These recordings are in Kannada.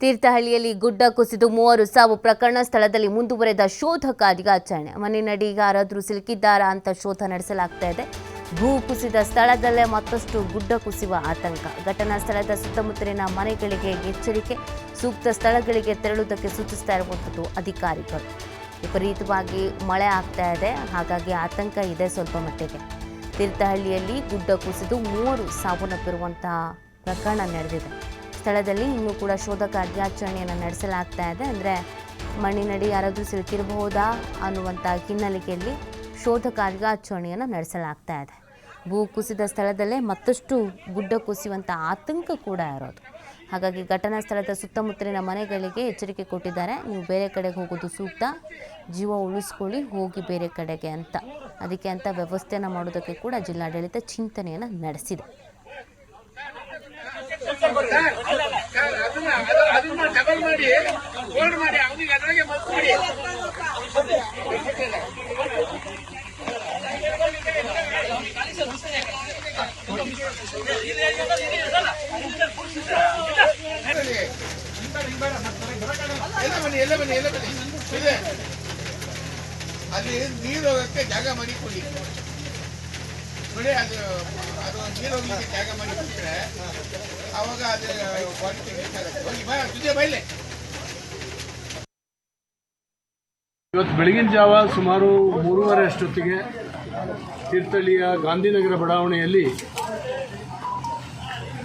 ತೀರ್ಥಹಳ್ಳಿಯಲ್ಲಿ ಗುಡ್ಡ ಕುಸಿದು 3 ಸಾವು ಪ್ರಕರಣ ಸ್ಥಳದಲ್ಲಿ ಮುಂದುವರೆದ ಶೋಧ ಕಾರ್ಯಾಚರಣೆ. ಮನೆಯಡಿ ಯಾರಾದರೂ ಸಿಲುಕಿದ್ದಾರಾ ಅಂತ ಶೋಧ ನಡೆಸಲಾಗ್ತಾ ಇದೆ. ಭೂ ಕುಸಿದ ಸ್ಥಳದಲ್ಲೇ ಮತ್ತಷ್ಟು ಗುಡ್ಡ ಕುಸಿಯುವ ಆತಂಕ. ಘಟನಾ ಸ್ಥಳದ ಸುತ್ತಮುತ್ತಲಿನ ಮನೆಗಳಿಗೆ ಎಚ್ಚರಿಕೆ, ಸೂಕ್ತ ಸ್ಥಳಗಳಿಗೆ ತೆರಳುವುದಕ್ಕೆ ಸೂಚಿಸ್ತಾ ಇರುವಂಥದ್ದು ಅಧಿಕಾರಿಗಳು. ವಿಪರೀತವಾಗಿ ಮಳೆ ಆಗ್ತಾ ಇದೆ, ಹಾಗಾಗಿ ಆತಂಕ ಇದೆ ಸ್ವಲ್ಪ ಮಟ್ಟಿಗೆ. ತೀರ್ಥಹಳ್ಳಿಯಲ್ಲಿ ಗುಡ್ಡ ಕುಸಿದು 3 ಸಾವನ್ನಪ್ಪಿರುವಂತಹ ಪ್ರಕರಣ ನಡೆದಿದೆ. ಸ್ಥಳದಲ್ಲಿ ಇನ್ನೂ ಕೂಡ ಶೋಧ ಕಾರ್ಯಾಚರಣೆಯನ್ನು ನಡೆಸಲಾಗ್ತಾ ಇದೆ. ಅಂದರೆ ಮಣ್ಣಿನಡಿ ಯಾರಾದರೂ ಸಿಲುಕಿರಬಹುದಾ ಅನ್ನುವಂಥ ಹಿನ್ನೆಲೆಯಲ್ಲಿ ಶೋಧ ಕಾರ್ಯಾಚರಣೆಯನ್ನು ನಡೆಸಲಾಗ್ತಾ ಇದೆ. ಭೂ ಕುಸಿದ ಸ್ಥಳದಲ್ಲೇ ಮತ್ತಷ್ಟು ಗುಡ್ಡ ಕುಸಿಯುವಂಥ ಆತಂಕ ಕೂಡ ಇರೋದು. ಹಾಗಾಗಿ ಘಟನಾ ಸ್ಥಳದ ಸುತ್ತಮುತ್ತಲಿನ ಮನೆಗಳಿಗೆ ಎಚ್ಚರಿಕೆ ಕೊಟ್ಟಿದ್ದಾರೆ. ನೀವು ಬೇರೆ ಕಡೆಗೆ ಹೋಗೋದು ಸೂಕ್ತ, ಜೀವ ಉಳಿಸ್ಕೊಳ್ಳಿ, ಹೋಗಿ ಬೇರೆ ಕಡೆಗೆ ಅಂತ. ಅದಕ್ಕೆ ಅಂತ ವ್ಯವಸ್ಥೆಯನ್ನು ಮಾಡೋದಕ್ಕೆ ಕೂಡ ಜಿಲ್ಲಾಡಳಿತ ಚಿಂತನೆಯನ್ನು ನಡೆಸಿದೆ. ಅಲ್ಲಿ ನೀರು ಹೋಗಕ್ಕೆ ಜಾಗ ಮಾಡಿಕೊಡಿ ನೋಡಿ. ಅದು ನೀರು ಹೋಗ್ಲಿಕ್ಕೆ ಜಾಗ ಮಾಡಿಕೊಟ್ರೆ ಅವಾಗ ಅದು ಬೈಲೆ. ಇವತ್ತು ಬೆಳಗಿನ ಜಾವ ಸುಮಾರು 3:30 ಅಷ್ಟೊತ್ತಿಗೆ ತೀರ್ಥಹಳ್ಳಿಯ ಗಾಂಧಿನಗರ ಬಡಾವಣೆಯಲ್ಲಿ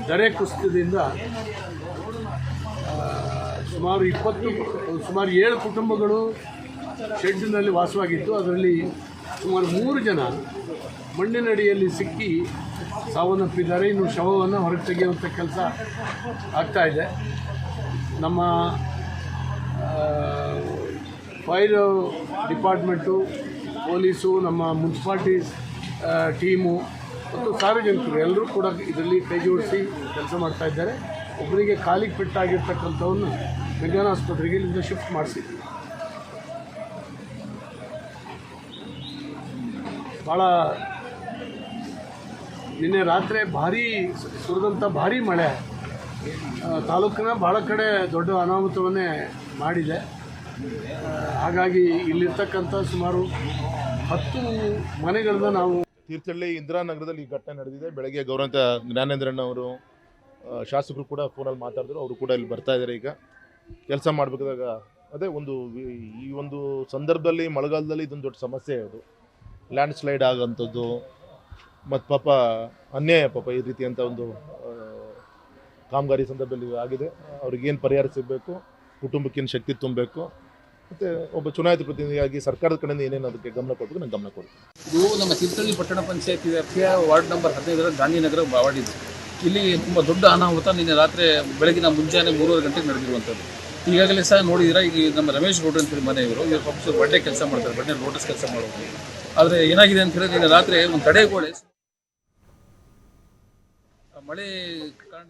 ದರೆ ಕುಸಿತದಿಂದ ಸುಮಾರು 7 ಕುಟುಂಬಗಳು ಶೆಡ್ನಲ್ಲಿ ವಾಸವಾಗಿತ್ತು. ಅದರಲ್ಲಿ ಸುಮಾರು 3 ಜನ ಮಣ್ಣಿನಡಿಯಲ್ಲಿ ಸಿಕ್ಕಿ ಸಾವನ್ನಪ್ಪಿದ್ದಾರೆ. ಇನ್ನು ಶವವನ್ನು ಹೊರಗೆ ತೆಗೆಯುವಂಥ ಕೆಲಸ ಆಗ್ತಾಯಿದೆ. ನಮ್ಮ ಫೈರ್ ಡಿಪಾರ್ಟ್ಮೆಂಟು, ಪೊಲೀಸು, ನಮ್ಮ ಮುನ್ಸಿಪಾಲ್ಟಿ ಟೀಮು ಮತ್ತು ಸಾರ್ವಜನಿಕರು ಎಲ್ಲರೂ ಕೂಡ ಇದರಲ್ಲಿ ಕೈ ಜೋಡಿಸಿ ಕೆಲಸ ಮಾಡ್ತಾಯಿದ್ದಾರೆ. ಒಬ್ಬರಿಗೆ ಕಾಲಿಗೆ ಪೆಟ್ಟಾಗಿರ್ತಕ್ಕಂಥವನ್ನು ವಿಜ್ಞಾನ ಆಸ್ಪತ್ರೆಗೆ ಇಲ್ಲಿಂದ ಶಿಫ್ಟ್ ಮಾಡಿಸಿದ್ವಿ. ಭಾಳ ನಿನ್ನೆ ರಾತ್ರಿ ಸುರಿದಂಥ ಭಾರೀ ಮಳೆ ತಾಲೂಕಿನ ಭಾಳ ಕಡೆ ದೊಡ್ಡ ಅನಾಹುತವನ್ನೇ ಮಾಡಿದೆ. ಹಾಗಾಗಿ ಇಲ್ಲಿರ್ತಕ್ಕಂಥ ಸುಮಾರು 10 ಮನೆಗಳನ್ನ ನಾವು ತೀರ್ಥಹಳ್ಳಿ ಇಂದಿರಾನಗರದಲ್ಲಿ ಈ ಘಟನೆ ನಡೆದಿದೆ. ಬೆಳಗ್ಗೆ ಗೌರವಂತ ಜ್ಞಾನೇಂದ್ರಣ್ಣ ಅವರು ಶಾಸಕರು ಕೂಡ ಫೋನಲ್ಲಿ ಮಾತಾಡಿದ್ರು. ಅವರು ಕೂಡ ಇಲ್ಲಿ ಬರ್ತಾ ಇದ್ದಾರೆ. ಈಗ ಕೆಲಸ ಮಾಡಬೇಕಾದಾಗ ಅದೇ ಈ ಒಂದು ಸಂದರ್ಭದಲ್ಲಿ ಮಳೆಗಾಲದಲ್ಲಿ ಇದೊಂದು ದೊಡ್ಡ ಸಮಸ್ಯೆ. ಅದು ಲ್ಯಾಂಡ್ ಸ್ಲೈಡ್ ಆಗೋಂಥದ್ದು ಮತ್ತು ಅನ್ಯಾಯ ಈ ರೀತಿಯಂಥ ಒಂದು ಕಾಮಗಾರಿ ಸಂದರ್ಭದಲ್ಲಿ ಆಗಿದೆ. ಅವ್ರಿಗೇನು ಪರಿಹಾರ ಸಿಗಬೇಕು, ಕುಟುಂಬಕ್ಕೇನು ಶಕ್ತಿ ತುಂಬಬೇಕು, ಮತ್ತು ಒಬ್ಬ ಚುನಾಯಿತ ಪ್ರತಿನಿಧಿಯಾಗಿ ಸರ್ಕಾರದ ಕಡೆಯಿಂದ ಏನೇನು ಅದಕ್ಕೆ ಗಮನ ಕೊಡಬೇಕು, ನಾನು ಗಮನ ಕೊಡ್ತೀನಿ. ಇದು ನಮ್ಮ ತೀರ್ಥಹಳ್ಳಿ ಪಟ್ಟಣ ಪಂಚಾಯತ್ ವ್ಯಾಪ್ತಿಯ ವಾರ್ಡ್ ನಂಬರ್ 15 ಗಾಂಧಿನಗರ ವಾರ್ಡ್ ಇದು. ಇಲ್ಲಿ ತುಂಬ ದೊಡ್ಡ ಅನಾಹುತ ನಿನ್ನೆ ರಾತ್ರಿ ಬೆಳಗಿನ ಮುಂಜಾನೆ 3:30 ಗಂಟೆಗೆ ನಡೆದಿರುವಂಥದ್ದು. ಈಗಾಗಲೇ ಸಹ ನೋಡಿದ್ದೀರಾ, ಈಗ ನಮ್ಮ ರಮೇಶ್ ಗೌಡ್ರು ಅಂತೇಳಿ ಮನೆ ಇವರು ಪಕ್ಷ ಬಡ್ಡೆ ಕೆಲಸ ಮಾಡ್ತಾರೆ, ಬಡ್ಡೆ ಲೋಟಸ್ ಕೆಲಸ ಮಾಡೋದು. ಆದರೆ ಏನಾಗಿದೆ ಅಂತ ಹೇಳಿದ್ರೆ ನಿನ್ನೆ ರಾತ್ರಿ ಒಂದು ತಡೆಗೋಡೆ ಮಳೆ ಕಾರಣ